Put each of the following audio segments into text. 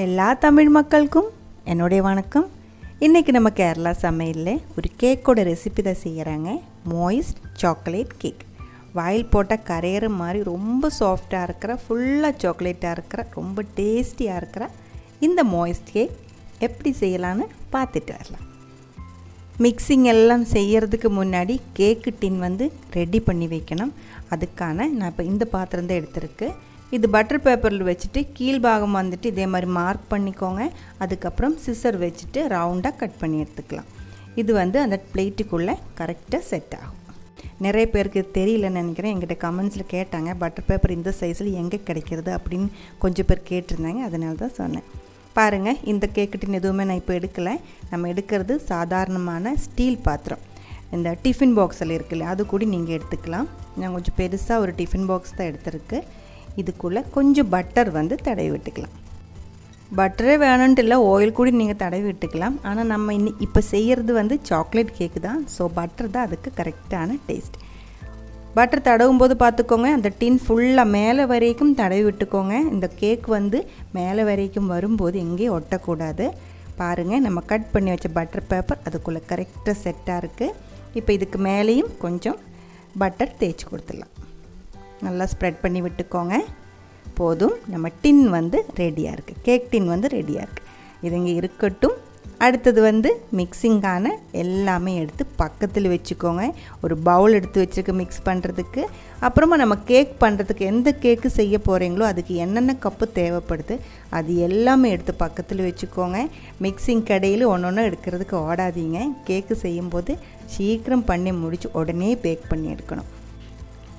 எல்லா தமிழ் மக்களுக்கும் என்னுடைய வணக்கம். இன்றைக்கி நம்ம கேரளா சமையலில் ஒரு கேக்கோட ரெசிபி தான் செய்கிறாங்க. Maoist chocolate cake. வாயில் போட்டால் கரையிற மாதிரி ரொம்ப சாஃப்டாக இருக்கிற, ஃபுல்லாக சாக்லேட்டாக இருக்கிற, ரொம்ப டேஸ்டியாக இருக்கிற இந்த மோயிஸ்ட் கேக் எப்படி செய்யலான்னு பார்த்துட்டு வரலாம். மிக்சிங் எல்லாம் செய்கிறதுக்கு முன்னாடி கேக்கு டின் ரெடி பண்ணி வைக்கணும். அதுக்கான நான் இப்போ இந்த பாத்திரம் தான் எடுத்துருக்கு. இது பட்டர் பேப்பரில் வச்சுட்டு கீழ்பாகம் இதே மாதிரி மார்க் பண்ணிக்கோங்க. அதுக்கப்புறம் சிசர் வச்சுட்டு ரவுண்டாக கட் பண்ணி எடுத்துக்கலாம். இது அந்த பிளேட்டுக்குள்ளே கரெக்டாக செட் ஆகும். நிறைய பேருக்கு தெரியலன்னு நினைக்கிறேன். எங்கிட்ட கமெண்ட்ஸில் கேட்டாங்க, பட்டர் பேப்பர் இந்த சைஸில் எங்கே கிடைக்கிறது அப்படின்னு கொஞ்சம் பேர் கேட்டிருந்தாங்க. அதனால தான் சொன்னேன். பாருங்கள், இந்த கேக்கட்டின் எதுவுமே நான் இப்போ எடுக்கலை. நம்ம எடுக்கிறது சாதாரணமான ஸ்டீல் பாத்திரம். இந்த டிஃபின் பாக்ஸில் இருக்குல்ல, அது கூட நீங்கள் எடுத்துக்கலாம். நான் கொஞ்சம் பெருசாக ஒரு டிஃபின் பாக்ஸ் தான் எடுத்துருக்கு. இதுக்குள்ளே கொஞ்சம் பட்டர் தடவி விட்டுக்கலாம். பட்டரே வேணுன்ட்டு இல்லை, ஆயில் கூட நீங்கள் தடவி விட்டுக்கலாம். ஆனால் நம்ம இப்போ செய்கிறது சாக்லேட் கேக்கு தான். ஸோ பட்டர் தான் அதுக்கு கரெக்டான டேஸ்ட். பட்டர் தடவும் போது பார்த்துக்கோங்க, அந்த டின் ஃபுல்லாக மேலே வரைக்கும் தடவி விட்டுக்கோங்க. இந்த கேக் மேலே வரைக்கும் வரும்போது எங்கேயும் ஒட்டக்கூடாது. பாருங்கள், நம்ம கட் பண்ணி வச்ச பட்டர் பேப்பர் அதுக்குள்ளே கரெக்டாக செட்டாக இருக்குது. இப்போ இதுக்கு மேலேயும் கொஞ்சம் பட்டர் தேய்ச்சி கொடுத்துடலாம். நல்லா ஸ்ப்ரெட் பண்ணி விட்டுக்கோங்க. போதும், நம்ம டின் ரெடியாக இருக்குது. கேக் டின் ரெடியாக இருக்குது. இது இங்கே இருக்கட்டும். அடுத்தது மிக்சிங்கான எல்லாமே எடுத்து பக்கத்தில் வச்சுக்கோங்க. ஒரு பவுல் எடுத்து வச்சுருக்க மிக்ஸ் பண்ணுறதுக்கு. அப்புறமா நம்ம கேக் பண்ணுறதுக்கு எந்த கேக்கு செய்ய போகிறீங்களோ அதுக்கு என்னென்ன கப்பு தேவைப்படுது அது எல்லாமே எடுத்து பக்கத்தில் வச்சுக்கோங்க. மிக்சிங் கடையில் ஒன்று ஒன்று எடுக்கிறதுக்கு ஓடாதீங்க. கேக்கு செய்யும்போது சீக்கிரம் பண்ணி முடித்து உடனே பேக் பண்ணி எடுக்கணும்.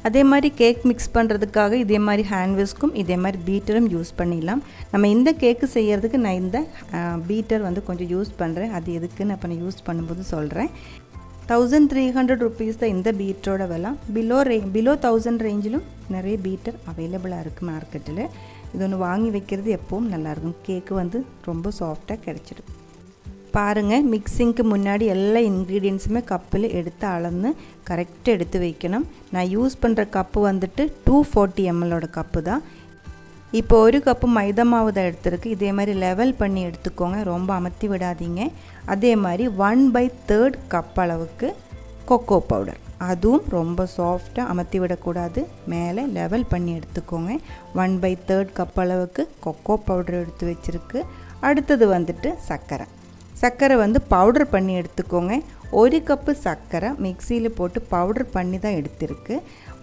அதே மாதிரி கேக் மிக்ஸ் பண்ணுறதுக்காக இதே மாதிரி ஹேண்ட் விஸ்க்கும் இதே மாதிரி பீட்டரும் யூஸ் பண்ணிடலாம். நம்ம இந்த கேக்கு செய்கிறதுக்கு நான் இந்த பீட்டர் கொஞ்சம் யூஸ் பண்ணுறேன். அது எதுக்குன்னு அப்போ நான் யூஸ் பண்ணும்போது சொல்கிறேன். 1300 rupees தான் இந்த பீட்டரோட விலை. பிலோ 1000 ரேஞ்சிலும் நிறைய பீட்டர் அவைலபிளாக இருக்குது மார்க்கெட்டில். இது ஒன்று வாங்கி வைக்கிறது எப்பவும் நல்லாயிருக்கும். கேக்கு ரொம்ப சாஃப்டாக கிடைச்சிடும். பாருங்கள், மிக்சிங்க்கு முன்னாடி எல்லா இன்க்ரீடியன்ஸுமே கப்பில் எடுத்து அளந்து கரெக்டாக எடுத்து வைக்கணும். நான் யூஸ் பண்ணுற கப்பு 240 ml கப்பு தான். இப்போ ஒரு கப்பு மைதா மாவு தான் எடுத்துருக்கு. இதே மாதிரி லெவல் பண்ணி எடுத்துக்கோங்க, ரொம்ப அமர்த்தி விடாதீங்க. அதே மாதிரி 1/3 கப் அளவுக்கு கொக்கோ பவுடர், அதுவும் ரொம்ப சாஃப்டாக அமர்த்தி விடக்கூடாது, மேலே லெவல் பண்ணி எடுத்துக்கோங்க. 1/3 கப் அளவுக்கு கொக்கோ பவுடர் எடுத்து வச்சுருக்கு. அடுத்தது சர்க்கரை பவுடர் பண்ணி எடுத்துக்கோங்க. ஒரு கப்பு சர்க்கரை மிக்சியில் போட்டு பவுடர் பண்ணி தான் எடுத்திருக்கு.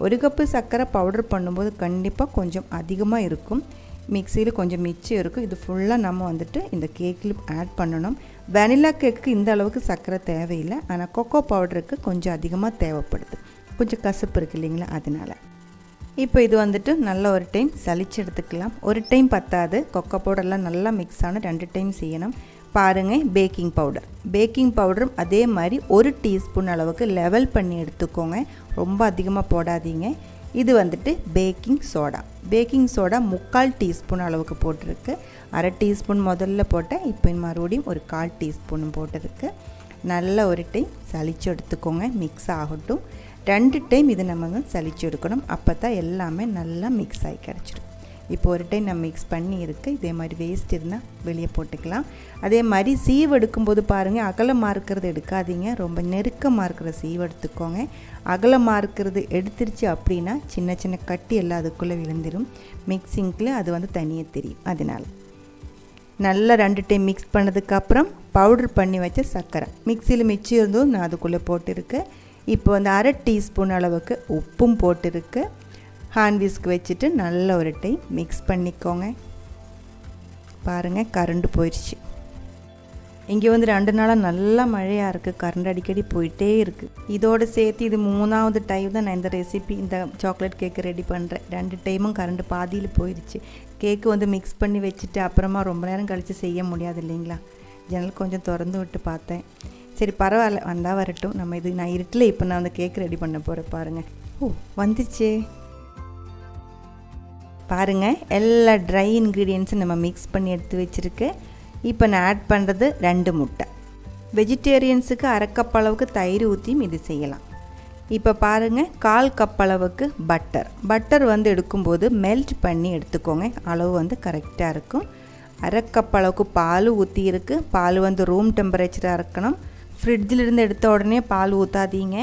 ஒரு கப்பு சர்க்கரை பவுடர் பண்ணும்போது கண்டிப்பாக கொஞ்சம் அதிகமாக இருக்கும். மிக்சியில் கொஞ்சம் மிச்சம் இருக்கும். இது ஃபுல்லாக நம்ம இந்த கேக்கில் ஆட் பண்ணணும். வெனிலா கேக்கு இந்த அளவுக்கு சர்க்கரை தேவையில்லை. ஆனால் கொக்கோ பவுடருக்கு கொஞ்சம் அதிகமாக தேவைப்படுது. கொஞ்சம் கசப்பு இருக்குது இல்லைங்களா, அதனால். இப்போ இது நல்ல ஒரு டைம் சலிச்சு எடுத்துக்கலாம். ஒரு டைம் பத்தாது, கொக்கோ பவுடர்லாம் நல்லா மிக்ஸ் ஆன 2 டைம் செய்யணும். பாருங்கள், பேக்கிங் பவுடரும் அதே மாதிரி 1 டீஸ்பூன் அளவுக்கு லெவல் பண்ணி எடுத்துக்கோங்க. ரொம்ப அதிகமாக போடாதீங்க. இது பேக்கிங் சோடா 3/4 டீஸ்பூன் அளவுக்கு போட்டிருக்கு. 1/2 டீஸ்பூன் முதல்ல போட்டேன், இப்போ மறுபடியும் ஒரு 1/4 டீஸ்பூன் போட்டிருக்கு. நல்ல ஒரு டைம் சலிச்சு எடுத்துக்கோங்க. மிக்ஸ் ஆகட்டும். 2 டைம் இது நம்ம சலிச்சு எடுக்கணும். அப்போ தான் எல்லாமே நல்லா மிக்ஸ் ஆகி கிடச்சிடும். இப்போ ஒரு டைம் நம்ம மிக்ஸ் பண்ணி இருக்குது. இதே மாதிரி வேஸ்ட் இருந்தால் வெளியே போட்டுக்கலாம். அதே மாதிரி சீவு எடுக்கும்போது பாருங்கள், அகலமாக இருக்கிறது எடுக்காதீங்க, ரொம்ப நெருக்கமாக இருக்கிற சீவு எடுத்துக்கோங்க. அகலமாக இருக்கிறது எடுத்துருச்சு அப்படின்னா சின்ன சின்ன கட்டி எல்லாம் அதுக்குள்ளே விழுந்துடும். மிக்சிங்கில் அது தனியாக தெரியும். அதனால் நல்லா 2 டைம் மிக்ஸ் பண்ணதுக்கப்புறம் பவுடர் பண்ணி வச்ச சர்க்கரை மிக்சியில் மிச்சம் இருந்தும் நான் அதுக்குள்ளே போட்டிருக்கு. இப்போ 1/2 டீஸ்பூன் அளவுக்கு உப்பும் போட்டிருக்கு. ஹேண்ட் விஸ்க் வச்சுட்டு நல்ல ஒரு டைம் மிக்ஸ் பண்ணிக்கோங்க. பாருங்கள், கரண்ட் போயிடுச்சு. இங்கே 2 நாளாக நல்லா மழையாக இருக்குது. கரண்ட் அடிக்கடி போயிட்டே இருக்குது. இதோடு சேர்த்து இது 3வது டைம் தான் நான் இந்த ரெசிபி, இந்த சாக்லேட் கேக்கு ரெடி பண்ணுறேன். 2 டைமும் கரண்ட் பாதியில் போயிடுச்சு. கேக்கு மிக்ஸ் பண்ணி வச்சுட்டு அப்புறமா ரொம்ப நேரம் கழித்து செய்ய முடியாது இல்லைங்களா. ஜன்னல் கொஞ்சம் திறந்து விட்டு பார்த்தேன். சரி, பரவாயில்ல, வந்தால் வரட்டும். நான் இருட்டில் இப்போ நான் கேக் ரெடி பண்ண போகிறேன். பாருங்கள், வந்துச்சு. பாருங்கள், எல்லா ட்ரை இன்க்ரீடியன்ஸும் நம்ம மிக்ஸ் பண்ணி எடுத்து வச்சுருக்கு. இப்போ நான் ஆட் பண்ணுறது 2 முட்டை. வெஜிடேரியன்ஸுக்கு 1/2 கப் அளவுக்கு தயிர் ஊற்றியும் இது செய்யலாம். இப்போ பாருங்கள், 1/4 கப் அளவுக்கு பட்டர் எடுக்கும்போது மெல்ட் பண்ணி எடுத்துக்கோங்க. அளவு கரெக்டாக இருக்கும். அரை கப் அளவுக்கு பால் ஊற்றியிருக்கு. பால் வந்து ரூம் டெம்பரேச்சராக இருக்கணும். ஃப்ரிட்ஜிலிருந்து எடுத்த உடனே பால் ஊற்றாதீங்க.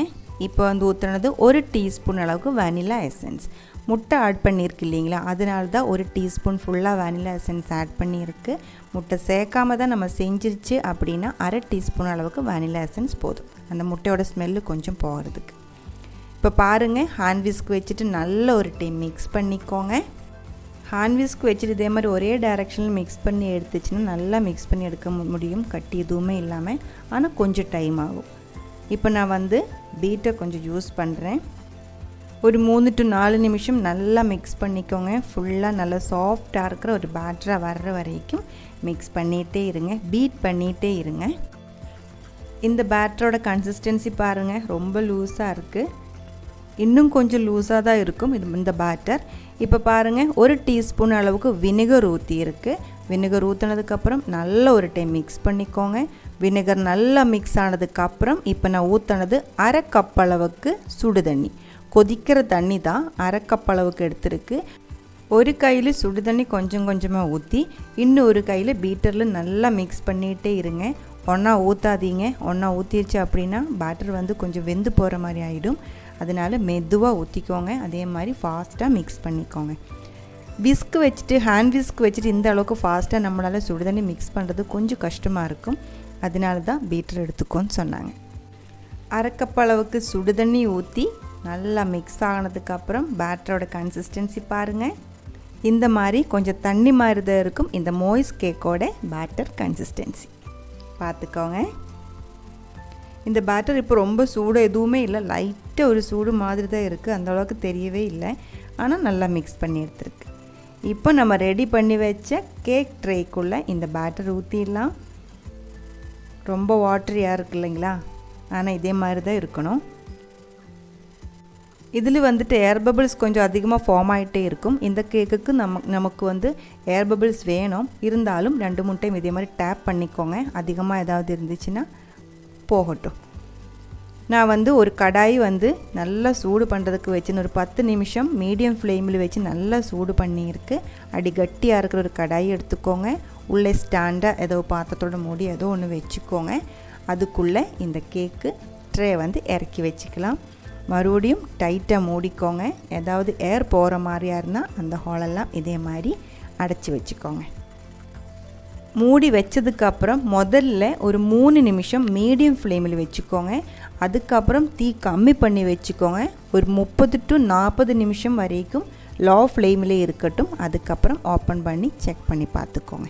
இப்போ வந்து ஊற்றுனது 1 டீஸ்பூன் அளவுக்கு வெனிலா எசன்ஸ். முட்டை ஆட் பண்ணியிருக்கு இல்லைங்களா, அதனால தான் 1 டீஸ்பூன் ஃபுல்லாக வெனிலா எசன்ஸ் ஆட் பண்ணியிருக்கு. முட்டை சேர்க்காம தான் நம்ம செஞ்சிருச்சு அப்படின்னா அரை டீஸ்பூன் அளவுக்கு வெனிலா எசன்ஸ் போதும், அந்த முட்டையோட ஸ்மெல்லு கொஞ்சம் போகிறதுக்கு. இப்போ பாருங்கள், ஹேண்ட் விஸ்க் வச்சுட்டு நல்ல ஒரு டைம் மிக்ஸ் பண்ணிக்கோங்க. ஹேண்ட் விஸ்க் வச்சுட்டு இதே மாதிரி ஒரே டைரெக்ஷனில் மிக்ஸ் பண்ணி எடுத்துச்சுன்னா நல்லா மிக்ஸ் பண்ணி எடுக்க முடியும், கட்டி எதுவுமே இல்லாமல். ஆனால் கொஞ்சம் டைம் ஆகும். இப்போ நான் வந்து பீட்டர் கொஞ்சம் யூஸ் பண்ணுறேன். ஒரு 3 to 4 நிமிஷம் நல்லா மிக்ஸ் பண்ணிக்கோங்க. ஃபுல்லாக நல்லா சாஃப்டாக இருக்கிற ஒரு பேட்டராக வர்ற வரைக்கும் மிக்ஸ் பண்ணிகிட்டே இருங்க, பீட் பண்ணிகிட்டே இருங்க. இந்த பேட்டரோட கன்சிஸ்டன்சி பாருங்கள், ரொம்ப லூஸாக இருக்குது. இன்னும் கொஞ்சம் லூஸாக தான் இருக்கும் இந்த பேட்டர். இப்போ பாருங்கள், 1 டீஸ்பூன் அளவுக்கு வினிகர் ஊற்றியிருக்கு. வினிகர் ஊற்றினதுக்கப்புறம் நல்ல ஒரு டைம் மிக்ஸ் பண்ணிக்கோங்க. வினிகர் நல்லா மிக்ஸ் ஆனதுக்கப்புறம் இப்போ நான் ஊற்றினது அரை கப் அளவுக்கு சுடு தண்ணி. கொதிக்கிற தண்ணி தான், அரை கப் அளவுக்கு எடுத்துருக்கு. ஒரு கையில் சுடு தண்ணி கொஞ்சம் கொஞ்சமாக ஊற்றி இன்னும் ஒரு கையில் பீட்டரில் நல்லா மிக்ஸ் பண்ணிகிட்டே இருங்க. ஒன்றா ஊற்றாதீங்க. ஒன்றா ஊற்றிடுச்சு அப்படின்னா பேட்டர் வந்து கொஞ்சம் வெந்து போகிற மாதிரி ஆகிடும். அதனால் மெதுவாக ஊற்றிக்கோங்க. அதே மாதிரி ஃபாஸ்ட்டாக மிக்ஸ் பண்ணிக்கோங்க. விஸ்க் வச்சுட்டு, ஹேண்ட் விஸ்க் வச்சுட்டு இந்த அளவுக்கு ஃபாஸ்ட்டாக நம்மளால் சுடு தண்ணி மிக்ஸ் பண்ணுறது கொஞ்சம் கஷ்டமாக இருக்கும். அதனால தான் பீட்டர் எடுத்துக்கோன்னு சொன்னாங்க. அரை கப் அளவுக்கு சுடு தண்ணி ஊற்றி நல்லா மிக்ஸ் ஆனதுக்கப்புறம் பேட்டரோட கன்சிஸ்டன்சி பாருங்கள். இந்த மாதிரி கொஞ்சம் தண்ணி மாதிரி தான் இருக்கும் இந்த மோய்ஸ் கேக்கோட பேட்டர் கன்சிஸ்டன்சி. பார்த்துக்கோங்க. இந்த பேட்டர் இப்போ ரொம்ப சூடு எதுவுமே இல்லை, லைட்டாக ஒரு சூடு மாதிரி தான் இருக்குது, அந்தளவுக்கு தெரியவே இல்லை. ஆனால் நல்லா மிக்ஸ் பண்ணி எடுத்துருக்கு. இப்போ நம்ம ரெடி பண்ணி வச்ச கேக் ட்ரேக்குள்ளே இந்த பேட்டர் ஊற்றிடலாம். ரொம்ப வாட்டரியாக இருக்குது இல்லைங்களா, ஆனால் இதே மாதிரி தான் இருக்கணும். இதில் வந்துட்டு ஏர் பபிள்ஸ் கொஞ்சம் அதிகமாக ஃபார்ம் ஆகிட்டே இருக்கும். இந்த கேக்குக்கு நமக்கு வந்து ஏர் பபிள்ஸ் வேணும். இருந்தாலும் 2-3 டைம் இதே மாதிரி டேப் பண்ணிக்கோங்க. அதிகமாக ஏதாவது இருந்துச்சுன்னா போகட்டும். நான் வந்து ஒரு கடாய் வந்து நல்லா சூடு பண்ணுறதுக்கு வச்சுன்னு ஒரு 10 நிமிஷம் மீடியம் ஃப்ளேமில் வச்சு நல்லா சூடு பண்ணியிருக்கு. அடி கட்டியாக இருக்கிற ஒரு கடாய் எடுத்துக்கோங்க. உள்ளே ஸ்டாண்டாக ஏதோ பாத்திரத்தோட மூடி ஏதோ ஒன்று வச்சுக்கோங்க. அதுக்குள்ளே இந்த கேக்கு ட்ரே வந்து இறக்கி வச்சுக்கலாம். மறுபடியும் டைட்டாக மூடிக்கோங்க. ஏதாவது ஏர் போகிற மாதிரியா இருந்தால் அந்த ஹாலெல்லாம் இதே மாதிரி அடைச்சி வச்சுக்கோங்க. மூடி வச்சதுக்கப்புறம் முதல்ல ஒரு 3 நிமிஷம் மீடியம் ஃப்ளேமில் வச்சுக்கோங்க. அதுக்கப்புறம் தீ கம்மி பண்ணி வச்சுக்கோங்க. ஒரு 30 to 40 நிமிஷம் வரைக்கும் லோ ஃப்ளேமிலே இருக்கட்டும். அதுக்கப்புறம் ஓப்பன் பண்ணி செக் பண்ணி பார்த்துக்கோங்க.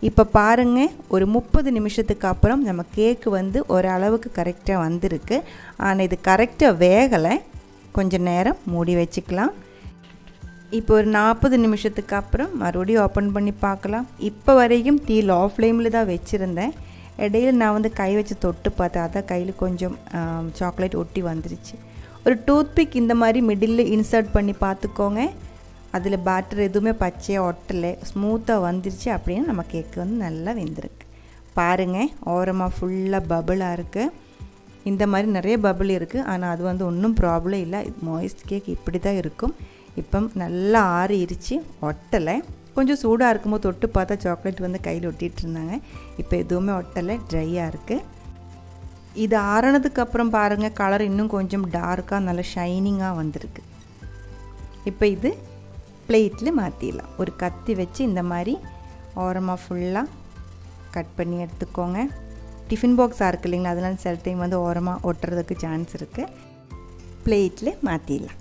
இப்போ பாருங்கள், ஒரு 30 நிமிஷத்துக்கு அப்புறம் நம்ம கேக்கு வந்து ஓரளவுக்கு கரெக்டாக வந்திருக்கு. ஆனால் இது கரெக்டாக வேகலை. கொஞ்சம் நேரம் மூடி வச்சுக்கலாம். இப்போ ஒரு 40 நிமிஷத்துக்கு அப்புறம் மறுபடியும் ஓப்பன் பண்ணி பார்க்கலாம். இப்போ வரைக்கும் தீ லோ ஃப்ளேமில் தான் வச்சுருந்தேன். இடையில நான் வந்து கை வச்சு தொட்டு பார்த்தேன், அதான் கையில் கொஞ்சம் சாக்லேட் ஒட்டி வந்துருச்சு. ஒரு டூத்பிக் இந்த மாதிரி மிடில் இன்சர்ட் பண்ணி பார்த்துக்கோங்க. அதில் பேட்டர் எதுவுமே பச்சையாக ஒட்டலை, ஸ்மூத்தாக வந்துருச்சு. அப்படின்னா நம்ம கேக்கு வந்து நல்லா வெந்திருக்கு. பாருங்கள், ஓரமாக ஃபுல்லாக பபிளாக இருக்குது. இந்த மாதிரி நிறைய பபிள் இருக்குது. ஆனால் அது வந்து ஒன்றும் ப்ராப்ளம் இல்லை. மாய்ஸ்ட் கேக் இப்படி தான் இருக்கும். இப்போ நல்லா ஆறிடுச்சு, ஒட்டலை. கொஞ்சம் சூடாக இருக்கும்போது தொட்டு பார்த்தா சாக்லேட் வந்து கையில் ஒட்டிகிட்டு இருந்தாங்க. இப்போ எதுவுமே ஒட்டலை, ட்ரையாக இருக்குது. இது ஆறினதுக்கப்புறம் பாருங்கள், கலர் இன்னும் கொஞ்சம் டார்க்காக நல்லா ஷைனிங்காக வந்திருக்கு. இப்போ இது பிளேட்டில் மாற்றிடலாம். ஒரு கத்தி வச்சு இந்த மாதிரி ஓரமாக ஃபுல்லாக கட் பண்ணி எடுத்துக்கோங்க. டிஃபன் பாக்ஸாக இருக்குது இல்லைங்களா, அதனால சில டைம் வந்து ஓரமாக ஒட்டுறதுக்கு சான்ஸ் இருக்குது. பிளேட்டில் மாற்றிடலாம்.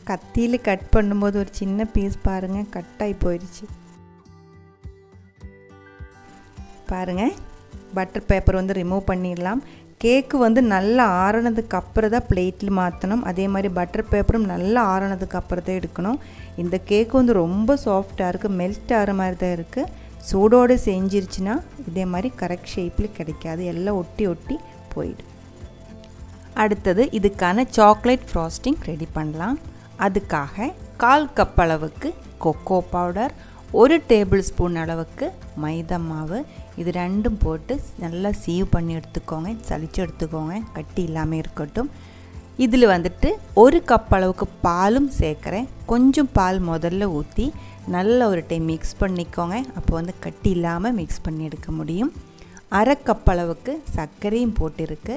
கத்தியில் கட் பண்ணும்போது ஒரு சின்ன பீஸ் பாருங்கள் கட்டாகி போயிடுச்சு. பாருங்கள், பட்டர் பேப்பர் வந்து ரிமூவ் பண்ணிடலாம். கேக்கு வந்து நல்லா ஆறினதுக்கு அப்புறம் தான் பிளேட்டில் மாற்றணும். அதே மாதிரி பட்டர் பேப்பரும் நல்லா ஆறினதுக்கு அப்புறம் தான் எடுக்கணும். இந்த கேக்கு வந்து ரொம்ப சாஃப்டாக இருக்குது, மெல்ட் ஆகிற மாதிரி தான் இருக்குது. சூடோடு செஞ்சிருச்சுன்னா இதே மாதிரி கரெக்ட் ஷேப்பில் கிடைக்காது, எல்லாம் ஒட்டி ஒட்டி போயிடும். அடுத்தது இதுக்கான சாக்லேட் ஃப்ராஸ்டிங் ரெடி பண்ணலாம். அதுக்காக 1/4 கப் அளவுக்கு கொக்கோ பவுடர், 1 டேபிள் ஸ்பூன் அளவுக்கு மைதா மாவு, இது ரெண்டும் போட்டு நல்லா சீவ் பண்ணி எடுத்துக்கோங்க, சலிச்சு எடுத்துக்கோங்க, கட்டி இல்லாமல் இருக்கட்டும். இதில் வந்துட்டு 1 கப் அளவுக்கு பாலும் சேர்க்குறேன். கொஞ்சம் பால் முதல்ல ஊற்றி நல்லா ஒரு டைம் மிக்ஸ் பண்ணிக்கோங்க. அப்போ வந்து கட்டி இல்லாமல் மிக்ஸ் பண்ணி எடுக்க முடியும். 1/2 கப் அளவுக்கு சர்க்கரையும் போட்டிருக்கு.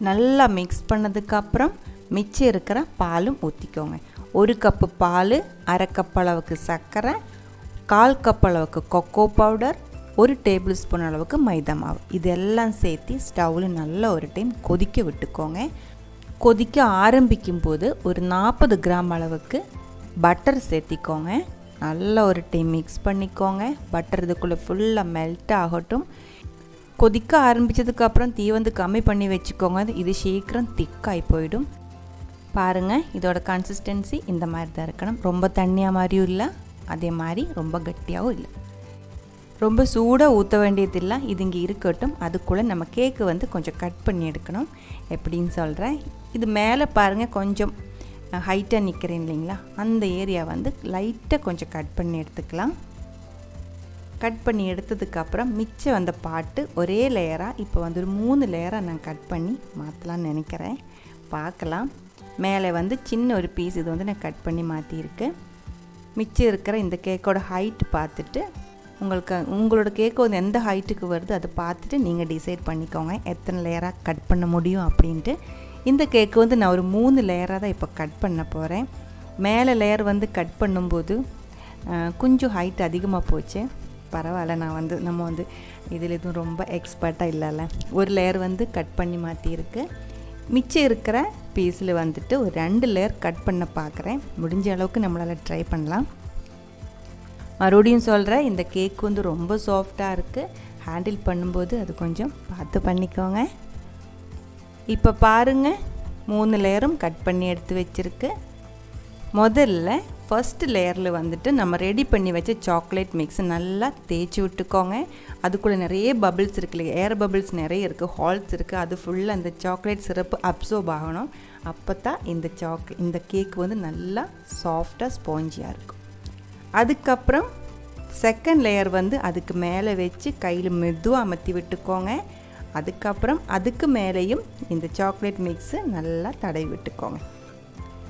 நல்லா மிக்ஸ் பண்ணதுக்கப்புறம் மிச்சம் இருக்கிற பாலும் ஊற்றிக்கோங்க. 1 கப்பு பால், 1/2 கப் அளவுக்கு சர்க்கரை, 1/4 கப் அளவுக்கு கொக்கோ பவுடர், 1 டேபிள் ஸ்பூன் அளவுக்கு மைதா மாவு, இதெல்லாம் சேர்த்து ஸ்டவ்வில் நல்லா ஒரு டைம் கொதிக்க விட்டுக்கோங்க. கொதிக்க ஆரம்பிக்கும் போது ஒரு 40 கிராம் அளவுக்கு பட்டர் சேர்த்திக்கோங்க. நல்லா ஒரு டைம் மிக்ஸ் பண்ணிக்கோங்க. பட்டர் இதுக்குள்ளே ஃபுல்லாக மெல்ட் ஆகட்டும். கொதிக்க ஆரம்பித்ததுக்கப்புறம் தீ வந்து கம்மி பண்ணி வச்சுக்கோங்க. இது சீக்கிரம் திக்காகி போயிடும். பாருங்கள், இதோட கன்சிஸ்டன்சி இந்த மாதிரி தான் இருக்கணும். ரொம்ப தண்ணியாக மாதிரியும் இல்லை, அதே மாதிரி ரொம்ப கட்டியாகவும் இல்லை. ரொம்ப சூடாக ஊற்ற வேண்டியதில்லை. இது இங்கே இருக்கட்டும். அதுக்குள்ளே நம்ம கேக்கு வந்து கொஞ்சம் கட் பண்ணி எடுக்கணும். எப்படின்னு சொல்கிறேன். இது மேலே பாருங்கள், கொஞ்சம் ஹைட்டாக நிற்கிறேன் இல்லைங்களா, அந்த ஏரியா வந்து லைட்டாக கொஞ்சம் கட் பண்ணி எடுத்துக்கலாம். கட் பண்ணி எடுத்ததுக்கப்புறம் மிச்சம் வந்த பாட்டு ஒரே லேயராக இப்போ வந்து ஒரு 3 லேயராக நான் கட் பண்ணி மாற்றலான்னு நினைக்கிறேன். பார்க்கலாம். மேலே வந்து சின்ன ஒரு பீஸ் இது வந்து நான் கட் பண்ணி மாற்றிருக்கு. மிச்சம் இருக்கிற இந்த கேக்கோட ஹைட் பார்த்துட்டு உங்களோட கேக்கு வந்து எந்த ஹைட்டுக்கு வருது அதை பார்த்துட்டு நீங்கள் டிசைட் பண்ணிக்கோங்க எத்தனை லேயராக கட் பண்ண முடியும் அப்படின்ட்டு. இந்த கேக்கு வந்து நான் ஒரு 3 லேயராக தான் இப்போ கட் பண்ண போகிறேன். மேலே லேயர் வந்து கட் பண்ணும்போது கொஞ்சம் ஹைட் அதிகமாக போச்சு. பரவாயில்ல, நம்ம வந்து இதில் எதுவும் ரொம்ப எக்ஸ்பர்ட்டாக இல்லைல்ல. ஒரு லேயர் வந்து கட் பண்ணி மாற்றிருக்கு. மிச்சம் இருக்கிற பீஸில் வந்துட்டு ஒரு 2 லேயர் கட் பண்ண பார்க்குறேன். முடிஞ்ச அளவுக்கு நம்மளால் ட்ரை பண்ணலாம். மறுபடியும் சொல்கிறேன், இந்த கேக் வந்து ரொம்ப சாஃப்டாக இருக்குது. ஹேண்டில் பண்ணும்போது அது கொஞ்சம் பார்த்து பண்ணிக்கோங்க. இப்போ பாருங்கள், 3 லேயரும் கட் பண்ணி எடுத்து வச்சுருக்கு. முதல்ல ஃபஸ்ட்டு லேயரில் வந்துட்டு நம்ம ரெடி பண்ணி வச்ச சாக்லேட் மிக்ஸை நல்லா தேய்ச்சி விட்டுக்கோங்க. அதுக்குள்ளே நிறைய பபிள்ஸ் இருக்குது, ஏர் பபிள்ஸ் நிறைய இருக்குது, ஹால்ஸ் இருக்குது. அது ஃபுல்லாக அந்த சாக்லேட் சிரப்பு அப்சர்வ் ஆகணும். அப்போ தான் இந்த கேக் வந்து நல்லா சாஃப்டாக ஸ்பாஞ்சியாக இருக்கும். அதுக்கப்புறம் செகண்ட் லேயர் வந்து அதுக்கு மேலே வச்சு கையில் மெதுவாக அமர்த்தி விட்டுக்கோங்க. அதுக்கப்புறம் அதுக்கு மேலேயும் இந்த சாக்லேட் மிக்ஸு நல்லா தடவி விட்டுக்கோங்க.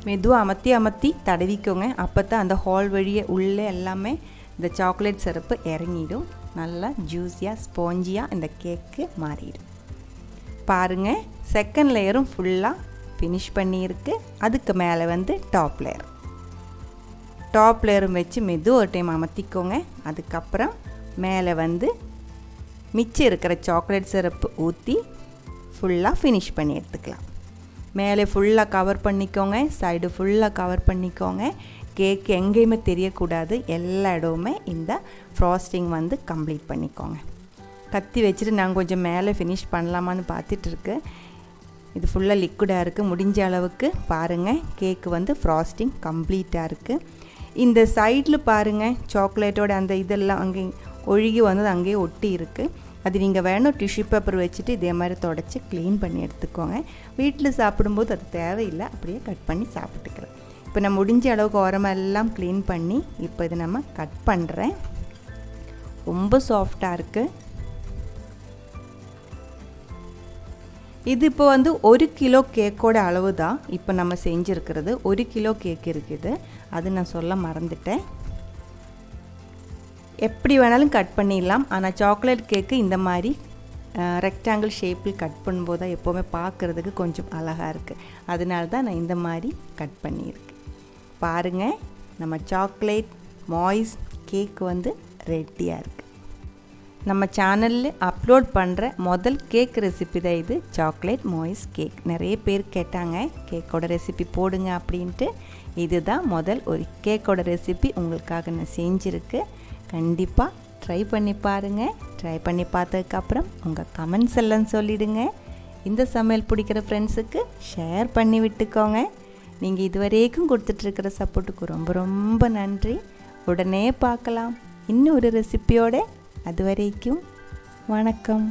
மெதுவாக அமர்த்தி தடவிக்கோங்க. அப்போ தான் அந்த ஹால் வழியே உள்ளே எல்லாமே இந்த சாக்லேட் சிரப்பு இறங்கிடும். நல்லா ஜூஸியாக ஸ்பாஞ்சியாக இந்த கேக்கு மாறிடும். பாருங்கள், செகண்ட் லேயரும் ஃபுல்லாக ஃபினிஷ் பண்ணியிருக்கு. அதுக்கு மேலே வந்து டாப் லேயரும் வச்சு மெதுவாக ஒரு டைம் அமர்த்திக்கோங்க. அதுக்கப்புறம் மேலே வந்து மிச்சம் இருக்கிற சாக்லேட் சிரப்பு ஊற்றி ஃபுல்லாக ஃபினிஷ் பண்ணி எடுத்துக்கலாம். மேலே ஃபுல்லாக கவர் பண்ணிக்கோங்க, சைடு ஃபுல்லாக கவர் பண்ணிக்கோங்க. கேக் எங்கேயுமே தெரியக்கூடாது. எல்லா இடமுமே இந்த ஃப்ராஸ்டிங் வந்து கம்ப்ளீட் பண்ணிக்கோங்க. கத்தி வச்சுட்டு நான் கொஞ்சம் மேலே ஃபினிஷ் பண்ணலாமான்னு பார்த்துட்ருக்கு. இது ஃபுல்லாக லிக்விடாக இருக்குது. முடிஞ்ச அளவுக்கு பாருங்கள், கேக்கு வந்து ஃப்ராஸ்டிங் கம்ப்ளீட்டாக இருக்குது. இந்த சைடில் பாருங்கள், சாக்லேட்டோட அந்த இதெல்லாம் அங்கே ஒழுகி வந்தது அங்கேயே ஒட்டி இருக்குது. அது நீங்கள் வேணும் டிஷ்யூ பேப்பர் வச்சுட்டு இதே மாதிரி தொடச்சி க்ளீன் பண்ணி எடுத்துக்கோங்க. வீட்டில் சாப்பிடும்போது அது தேவையில்லை, அப்படியே கட் பண்ணி சாப்பிட்டுக்கிறேன். இப்போ நான் முடிஞ்ச அளவுக்கு ஓரமாக எல்லாம் க்ளீன் பண்ணி இப்போ இது நம்ம கட் பண்ணுறேன். ரொம்ப சாஃப்டாக இருக்குது. இது இப்போ வந்து 1 கிலோ கேக்கோட அளவு தான் இப்போ நம்ம செஞ்சுருக்கிறது. 1 கிலோ கேக் இருக்குது, அது நான் சொல்ல மறந்துட்டேன். எப்படி வேணாலும் கட் பண்ணிடலாம். ஆனால் சாக்லேட் கேக்கு இந்த மாதிரி ரெக்டாங்கிள் ஷேப்பில் கட் பண்ணும்போது தான் எப்போவுமே பார்க்குறதுக்கு கொஞ்சம் அழகாக இருக்குது. அதனால தான் நான் இந்த மாதிரி கட் பண்ணியிருக்கேன். பாருங்கள், நம்ம சாக்லேட் மாய்ஸ் கேக் வந்து ரெடியாக இருக்குது. நம்ம சேனலில் அப்லோட் பண்ணுற முதல் கேக் ரெசிபி தான் இது, சாக்லேட் மாய்ஸ் கேக். நிறைய பேர் கேட்டாங்க கேக்கோட ரெசிபி போடுங்க அப்படின்ட்டு. இதுதான் முதல் ஒரு கேக்கோட ரெசிபி உங்களுக்காக நான் செஞ்சுருக்கு. கண்டிப்பாக ட்ரை பண்ணி பாருங்கள். ட்ரை பண்ணி பார்த்ததுக்கப்புறம் உங்கள் கமெண்ட்ஸ் எல்லாம் சொல்லிவிடுங்க. இந்த சமையல் பிடிக்கிற ஃப்ரெண்ட்ஸுக்கு ஷேர் பண்ணி விட்டுக்கோங்க. நீங்கள் இதுவரைக்கும் கொடுத்துட்ருக்கிற சப்போர்ட்டுக்கு ரொம்ப ரொம்ப நன்றி. உடனே பார்க்கலாம் இன்னும் ஒரு ரெசிபியோட. அது வரைக்கும் வணக்கம்.